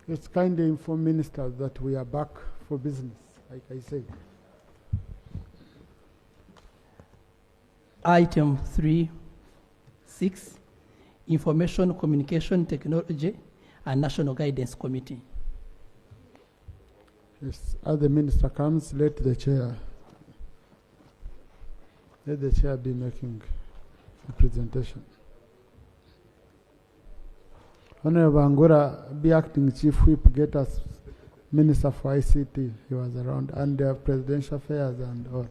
Let's kindly inform ministers that we are back for business, like I said. Item 3.6, Information Communication Technology and National Guidance Committee. Yes, as the minister comes, let the chair be making the presentation. Honorable Angura, be acting chief whip, get us minister for ICT. He was around, and presidential affairs and all.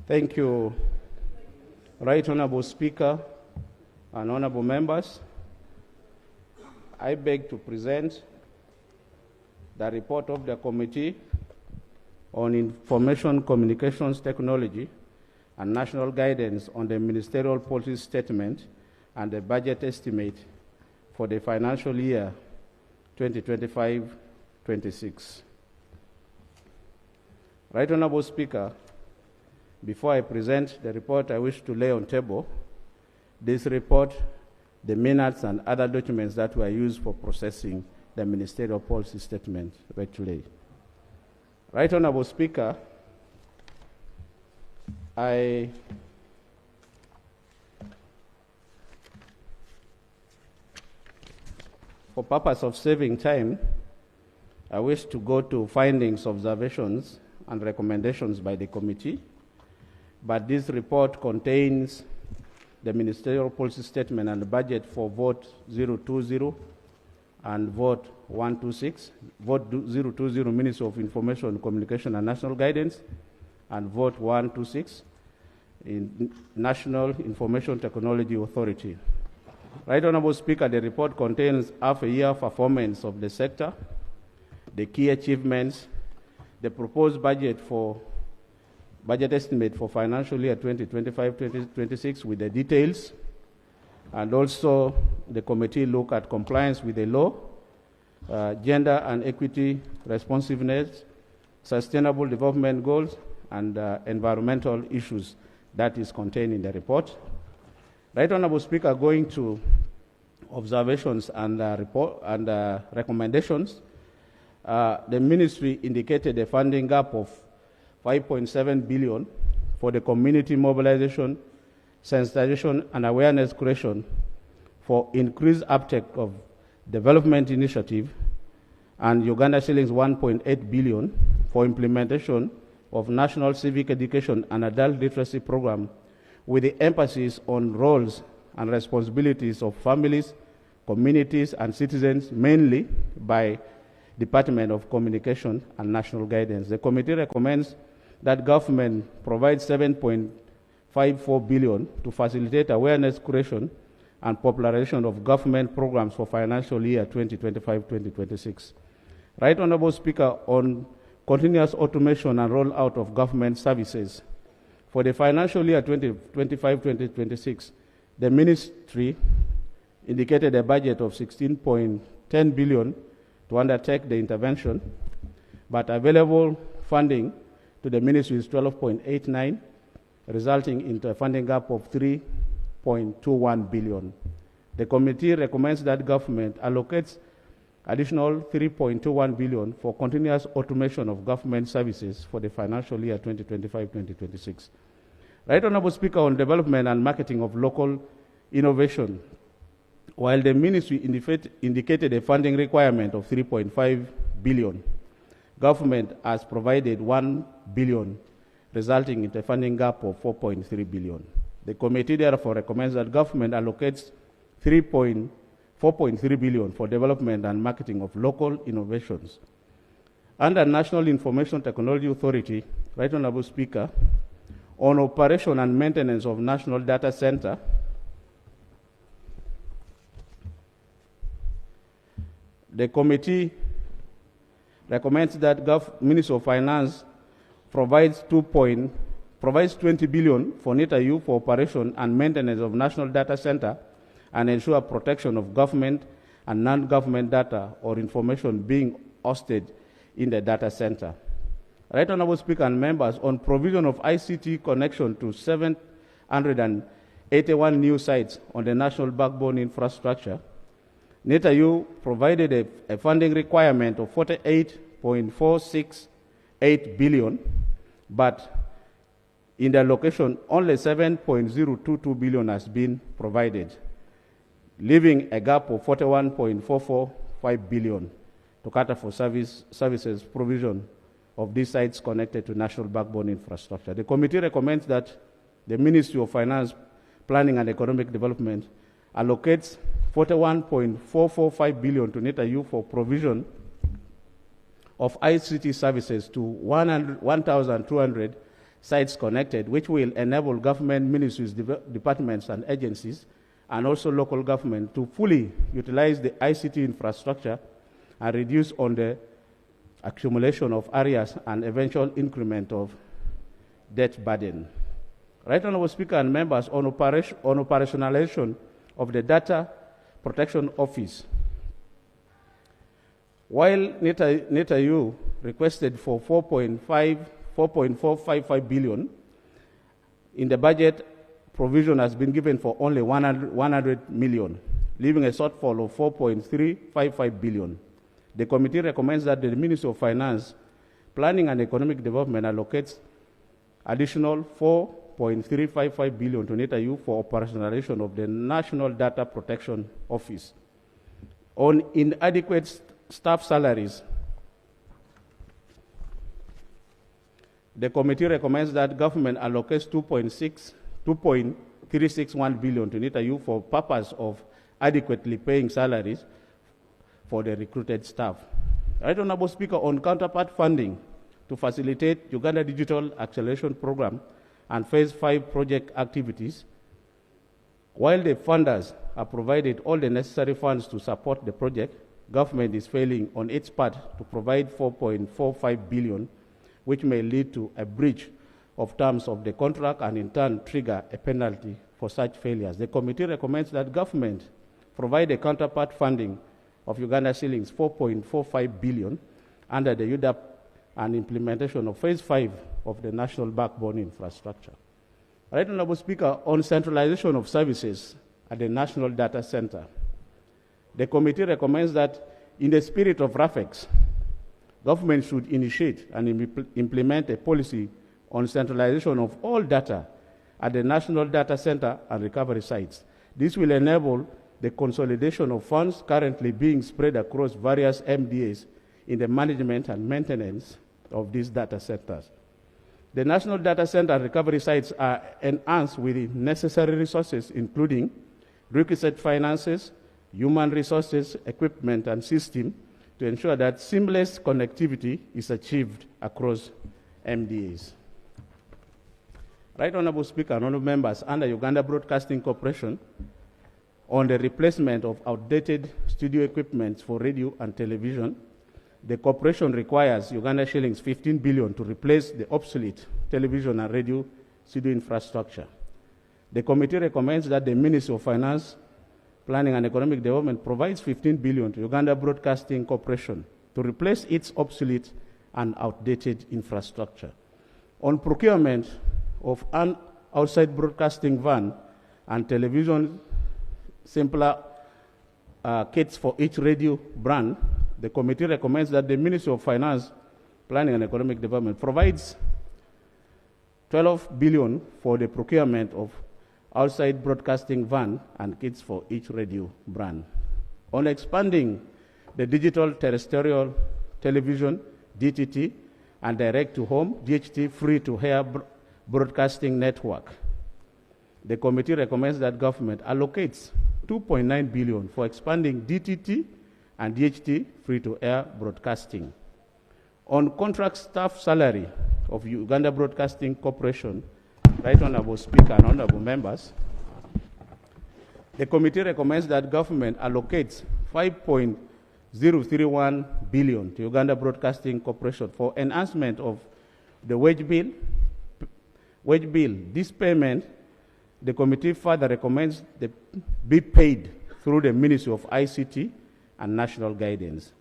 Thank you, Right Honorable Speaker and honorable members. I beg to present the report of the Committee on Information Communications Technology and National Guidance on the Ministerial Policy Statement and the Budget Estimate for the financial year 2025-26. Right Honorable Speaker, before I present the report I wish to lay on table, this report, the minutes and other documents that were used for processing the Ministerial Policy Statement regularly. Right Honorable Speaker, for purpose of saving time, I wish to go to findings, observations, and recommendations by the committee. But this report contains the Ministerial Policy Statement and the budget for vote 020 and vote 126, vote 020 Ministry of Information, Communication and National Guidance, and vote 126 in National Information Technology Authority. Right Honorable Speaker, the report contains half a year performance of the sector, the key achievements, the proposed budget estimate for financial year 2025-2026 with the details, and also the committee look at compliance with the law, gender and equity responsiveness, sustainable development goals, and environmental issues that is contained in the report. Right Honorable Speaker, going to observations and recommendations, the ministry indicated a funding gap of 5.7 billion for the community mobilization, sensitization, and awareness creation for increased uptake of development initiative, and Uganda shillings 1.8 billion for implementation of national civic education and adult literacy program, with the emphasis on roles and responsibilities of families, communities, and citizens, mainly by Department of Communication and National Guidance. The committee recommends that government provides 7.54 billion to facilitate awareness creation and popularization of government programs for financial year 2025-2026. Right Honorable Speaker, on continuous automation and rollout of government services, for the financial year 2025-2026, the ministry indicated a budget of 16.10 billion to undertake the intervention, but available funding to the ministry is 12.89, resulting in a funding gap of 3.21 billion. The committee recommends that government allocates additional 3.21 billion for continuous automation of government services for the financial year 2025-2026. Right Honorable Speaker, on development and marketing of local innovation, while the ministry indicated a funding requirement of 3.5 billion, government has provided 1 billion, resulting in a funding gap of 4.3 billion. The committee therefore recommends that government allocates 4.3 billion for development and marketing of local innovations. Under National Information Technology Authority, Right Honorable Speaker, on operation and maintenance of National Data Center, the committee recommends that Ministry of Finance provides 20 billion for Ayoo for operation and maintenance of National Data Center and ensure protection of government and non-government data or information being hosted in the data center. Right Honorable Speaker and members, on provision of ICT connection to 780 81 new sites on the national backbone infrastructure, Ayoo provided a funding requirement of 48.468 billion, but in the allocation, only 7.022 billion has been provided, leaving a gap of 41.445 billion to cater for services provision of these sites connected to national backbone infrastructure. The committee recommends that the Ministry of Finance, Planning and Economic Development allocates 41.445 billion to Ayoo for provision of ICT services to 1,200 sites connected, which will enable government ministries, departments, and agencies, and also local government to fully utilize the ICT infrastructure and reduce on the accumulation of areas and eventual increment of debt burden. Right Honourable Speaker and members, on operationalization of the Data Protection Office, while Ayoo requested for 4.455 billion, in the budget, provision has been given for only 100 million, leaving a shortfall of 4.355 billion. The committee recommends that the Ministry of Finance, Planning and Economic Development allocates additional 4.355 billion to Ayoo for operationalization of the National Data Protection Office. On inadequate staff salaries, the committee recommends that government allocates 2.361 billion to Ayoo for purpose of adequately paying salaries for the recruited staff. Right Honourable Speaker, on counterpart funding to facilitate Uganda Digital Acceleration Program and Phase 5 project activities, while the funders have provided all the necessary funds to support the project, government is failing on its part to provide 4.45 billion, which may lead to a breach of terms of the contract and in turn trigger a penalty for such failures. The committee recommends that government provide a counterpart funding of Uganda shillings 4.45 billion under the UDAP and implementation of Phase 5 of the national backbone infrastructure. Right Honourable Speaker, on centralization of services at the National Data Center, the committee recommends that in the spirit of RAFEX, government should initiate and implement a policy on centralization of all data at the National Data Center and recovery sites. This will enable the consolidation of funds currently being spread across various MDAs in the management and maintenance of these data centers. The National Data Center and recovery sites are enhanced with the necessary resources, including requisite finances, human resources, equipment, and system to ensure that seamless connectivity is achieved across MDAs. Right Honourable Speaker and honourable members, under Uganda Broadcasting Corporation, on the replacement of outdated studio equipment for radio and television, the corporation requires Uganda shillings 15 billion to replace the obsolete television and radio studio infrastructure. The committee recommends that the Ministry of Finance, Planning and Economic Development provides 15 billion to Uganda Broadcasting Corporation to replace its obsolete and outdated infrastructure. On procurement of an outside broadcasting van and television simpler kits for each radio brand, the committee recommends that the Ministry of Finance, Planning and Economic Development provides 12 billion for the procurement of outside broadcasting van and kits for each radio brand. On expanding the digital terrestrial television, DTT, and direct-to-home, DHT, free-to-air broadcasting network, the committee recommends that government allocates 2.9 billion for expanding DTT and DHT free-to-air broadcasting. On contract staff salary of Uganda Broadcasting Corporation, Right Honourable Speaker and honourable members, the committee recommends that government allocates 5.031 billion to Uganda Broadcasting Corporation for enhancement of the wage bill. This payment, the committee further recommends that be paid through the Ministry of ICT and National Guidance.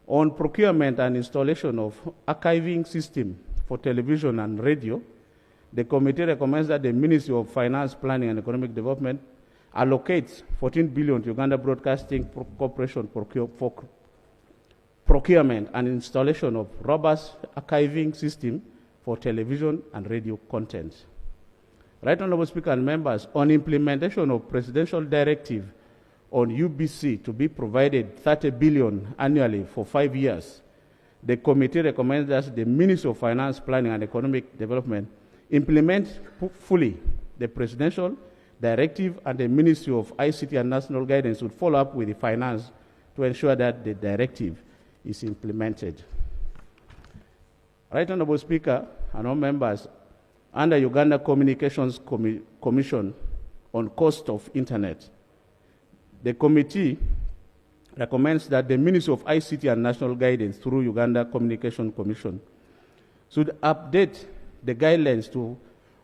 On procurement and installation of archiving system for television and radio, The committee recommends that the Ministry of Finance, Planning and Economic Development allocates 14 billion to Uganda Broadcasting Corporation for procurement and installation of robust archiving system for television and radio content. Right Honorable Speaker and members, on implementation of Presidential Directive on UBC to be provided 30 billion annually for 5 years, the committee recommends that the Ministry of Finance, Planning and Economic Development implement fully the Presidential Directive, and the Ministry of ICT and National Guidance would follow up with the finance to ensure that the directive is implemented. Right Honorable Speaker and all members, under Uganda Communications Commission on cost of Internet, the committee recommends that the Ministry of ICT and National Guidance through Uganda Communication Commission should update the guidelines to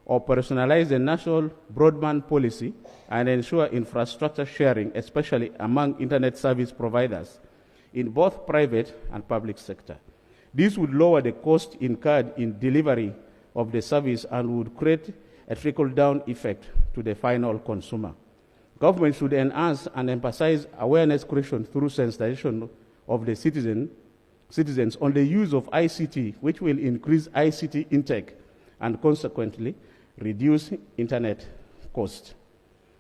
operationalize the national broadband policy and ensure infrastructure sharing, especially among internet service providers in both private and public sector. This would lower the cost incurred in delivery of the service and would create a trickle-down effect to the final consumer. Government should enhance and emphasize awareness creation through sensitization of the citizens on the use of ICT, which will increase ICT intake and consequently reduce internet cost.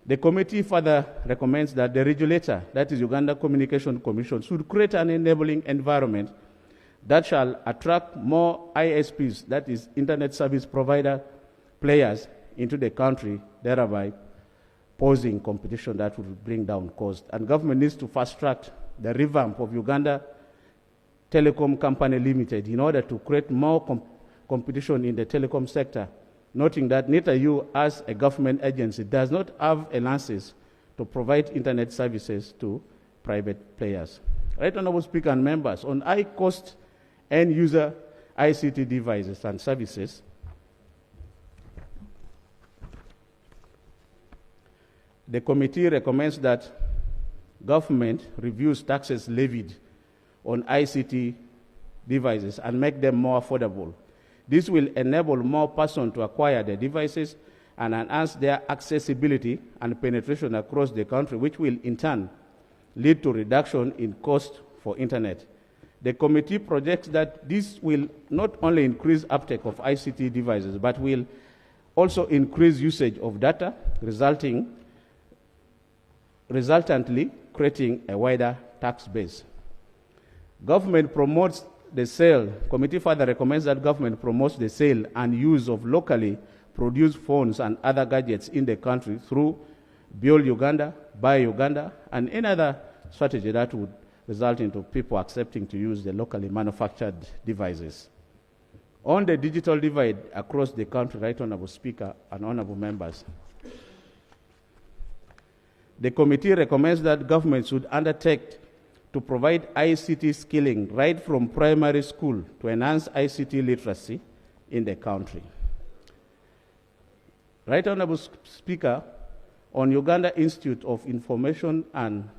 The committee further recommends that the regulator, that is Uganda Communication Commission, should create an enabling environment that shall attract more ISPs, that is internet service provider players, into the country, thereby posing competition that would bring down cost. And government needs to fast-track the revamp of Uganda Telecom Company Limited in order to create more competition in the telecom sector, noting that Ayoo, as a government agency, does not have a license to provide internet services to private players. Right Honorable Speaker and members, on high-cost end-user ICT devices and services, the committee recommends that government reviews taxes levied on ICT devices and make them more affordable. This will enable more persons to acquire the devices and enhance their accessibility and penetration across the country, which will in turn lead to reduction in cost for internet. The committee projects that this will not only increase uptake of ICT devices, but will also increase usage of data, resultantly creating a wider tax base. Government promotes the sale. Committee further recommends that government promotes the sale and use of locally produced phones and other gadgets in the country through Build Uganda, Buy Uganda, and any other strategy that would result into people accepting to use the locally manufactured devices. On the digital divide across the country, Right Honorable Speaker and Honorable Members, the committee recommends that government should undertake to provide ICT skilling right from primary school to enhance ICT literacy in the country. Right Honorable Speaker, on Uganda Institute of Information and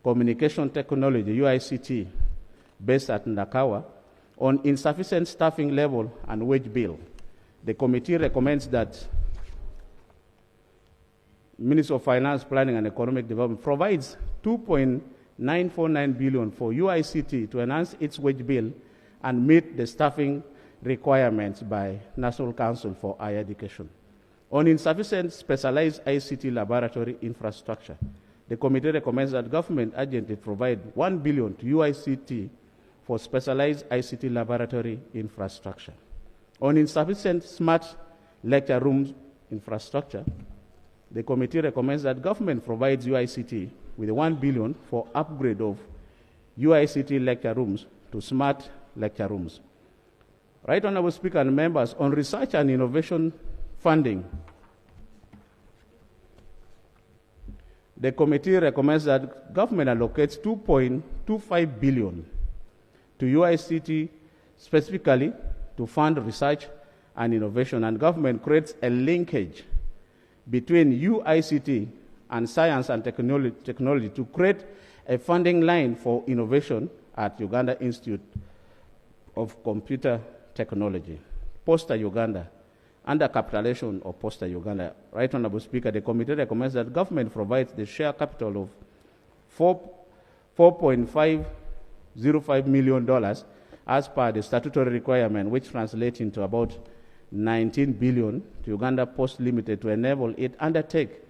Communication Technology, UICT, based at Ndakawa, on insufficient staffing level and wage bill, the committee recommends that Ministry of Finance, Planning and Economic Development provides 2.949 billion for UICT to enhance its wage bill and meet the staffing requirements by National Council for Higher Education. On insufficient specialized ICT laboratory infrastructure, the committee recommends that government urgently provide 1 billion to UICT for specialized ICT laboratory infrastructure. On insufficient smart lecture rooms infrastructure, the committee recommends that government provides UICT with 1 billion for upgrade of UICT lecture rooms to smart lecture rooms. Right Honorable Speaker and members, on research and innovation funding, the committee recommends that government allocates 2.25 billion to UICT specifically to fund research and innovation, and government creates a linkage between UICT and science and technology to create a funding line for innovation at Uganda Institute of Computer Technology, Poster Uganda, undercapitalization of Posta Uganda. Right Honorable Speaker, the committee recommends that government provides the share capital of $4.505 million as per the statutory requirement, which translates into about 19 billion to Uganda Post Limited to enable it undertake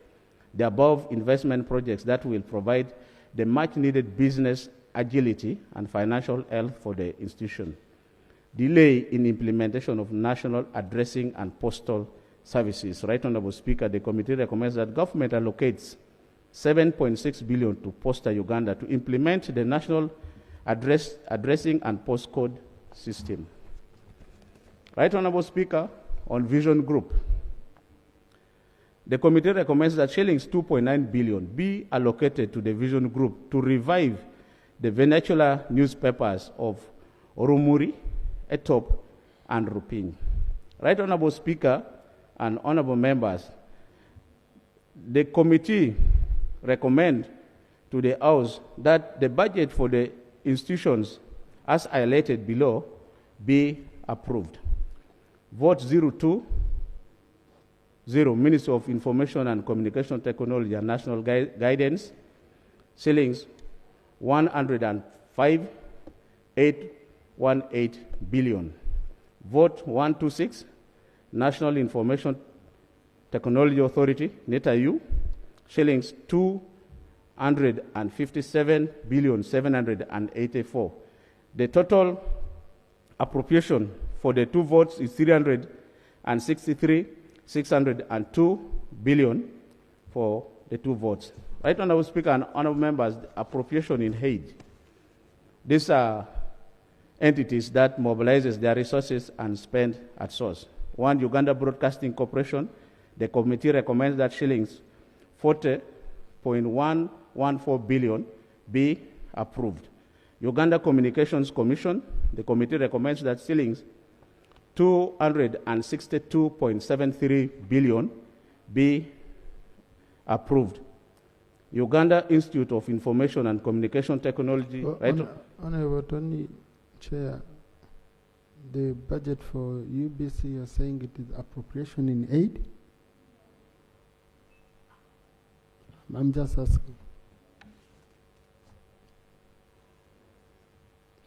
the above investment projects that will provide the much needed business agility and financial health for the institution. Delay in implementation of national addressing and postal services. Right Honorable Speaker, the committee recommends that government allocates 7.6 billion to Posta Uganda to implement the national addressing and postcode system. Right Honorable Speaker, on Vision Group, the committee recommends that shillings 2.9 billion be allocated to the Vision Group to revive the vernacular newspapers of Oromuri, Etop, and Rupin. Right Honorable Speaker and honorable members, the committee recommends to the House that the budget for the institutions as highlighted below be approved. Vote 020, Ministry of Information and Communication Technology and National Guidance, shillings 105.818 billion. Vote 126, National Information Technology Authority, Ayoo, shillings 257,784. The total appropriation for the two votes is 363,602 billion for the two votes. Right Honorable Speaker and honorable members, appropriation in aid. These are entities that mobilizes their resources and spend at source. One, Uganda Broadcasting Corporation. The committee recommends that shillings 40.114 billion be approved. Uganda Communications Commission. The committee recommends that shillings 262.73 billion be approved. Uganda Institute of Information and Communication Technology. Honorable Tonny, Chair, the budget for UBC, you're saying it is appropriation in aid? I'm just asking.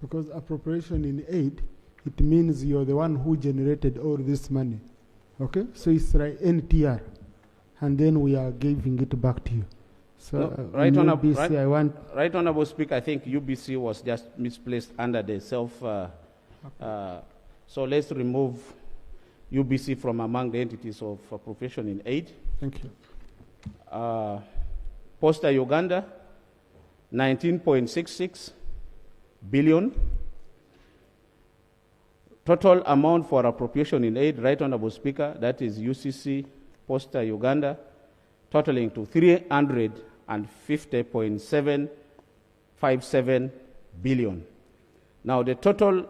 Because appropriation in aid, it means you're the one who generated all this money. Okay? So it's like NTR. And then we are giving it back to you. So, no, right, Honorable, UBC, right Honorable Speaker, I think UBC was just misplaced under the so let's remove UBC from among the entities of appropriation in aid. Thank you. Posta Uganda, 19.66 billion. Total amount for appropriation in aid, right Honorable Speaker, that is UCC, Posta Uganda, totaling to 350.757 billion. Now, the total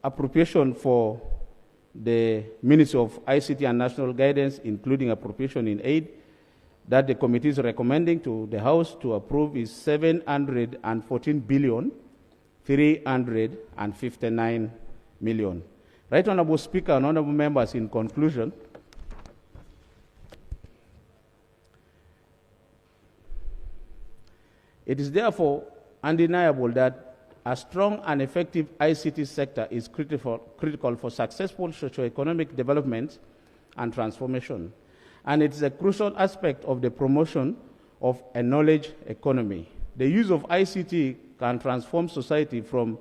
appropriation for the Ministry of ICT and National Guidance, including appropriation in aid, that the committee is recommending to the House to approve is 714,359 million. Right Honorable Speaker and honorable members, in conclusion, it is therefore undeniable that a strong and effective ICT sector is critical for successful socio-economic development and transformation. And it is a crucial aspect of the promotion of a knowledge economy. The use of ICT can transform society from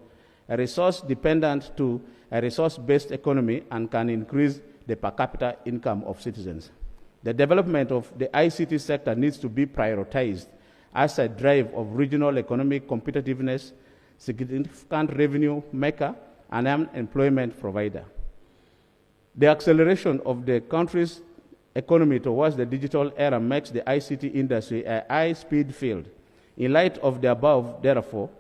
a resource-dependent to a resource-based economy and can increase the per capita income of citizens. The development of the ICT sector needs to be prioritized as a drive of regional economic competitiveness, significant revenue maker, and an employment provider. The acceleration of the country's economy towards the digital era makes the ICT industry a high-speed field. In light of the above, therefore,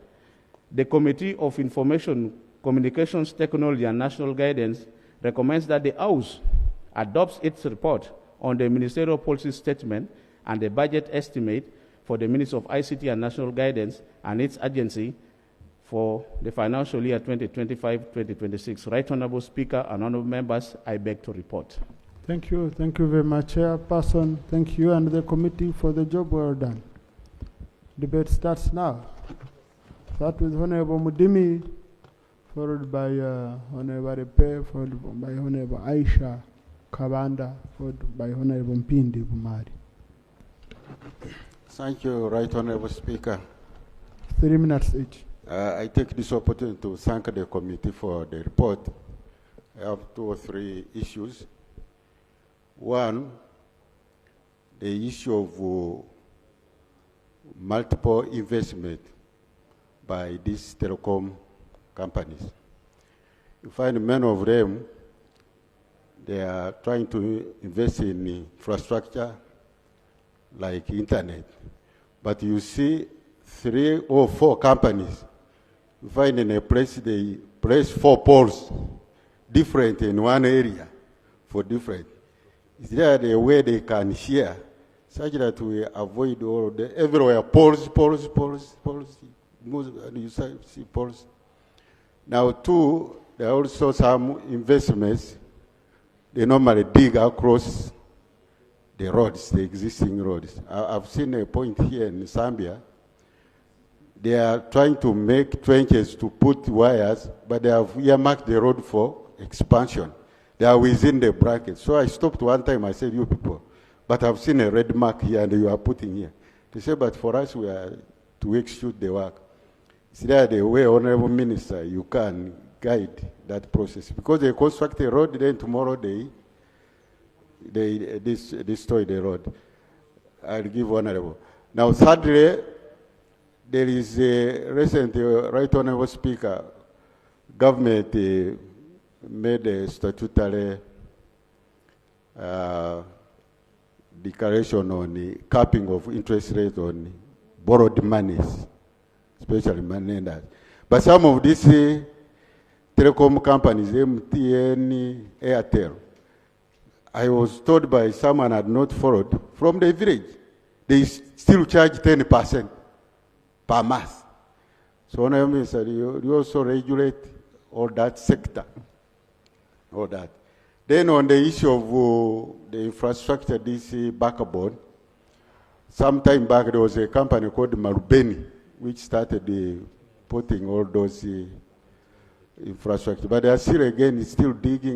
the Committee of Information, Communications Technology and National Guidance recommends that the House adopts its report on the Ministerial Policy Statement and the budget estimate for the Ministry of ICT and National Guidance and its agency for the financial year 2025-2026. Right Honorable Speaker and honorable members, I beg to report. Thank you very much, Chairperson. Thank you and the committee for the job well done. Debate starts now. Start with Honorable Mudimi, followed by Honorable Repe, followed by Honorable Aisha Kabanda, followed by Honorable Mpindi Bumari. Thank you, Right Honorable Speaker. 3 minutes each. I take this opportunity to thank the committee for the report. I have 2 or 3 issues. One, the issue of multiple investment by these telecom companies. You find many of them, they are trying to invest in infrastructure like internet. But you see 3 or 4 companies, you find in a place, they place 4 poles, different in one area for different. Is there a way they can share such that we avoid all of the everywhere poles, you see poles. Now 2, there are also some investments. They normally dig across the roads, the existing roads. I've seen a point here in Zambia. They are trying to make trenches to put wires, but they have earmarked the road for expansion. They are within the bracket. So I stopped one time, I said, you people, but I've seen a red mark here and you are putting here. They said, but for us, we are to execute the work. Is there the way, Honorable Minister, you can guide that process? Because they construct a road, then tomorrow they destroy the road. I'll give Honorable. Now, thirdly, there is a recent, Right Honorable Speaker, government made a statutory declaration on the capping of interest rate on borrowed monies, especially money lenders. But some of these telecom companies, MTN, Airtel, I was told by someone had not followed, from the village, they still charge 10% per month. So, Honorable Minister, you also regulate all that sector. All that. Then on the issue of the infrastructure, this backbone, some time back there was a company called Marubeni, which started putting all those infrastructure. But they are still, again, still digging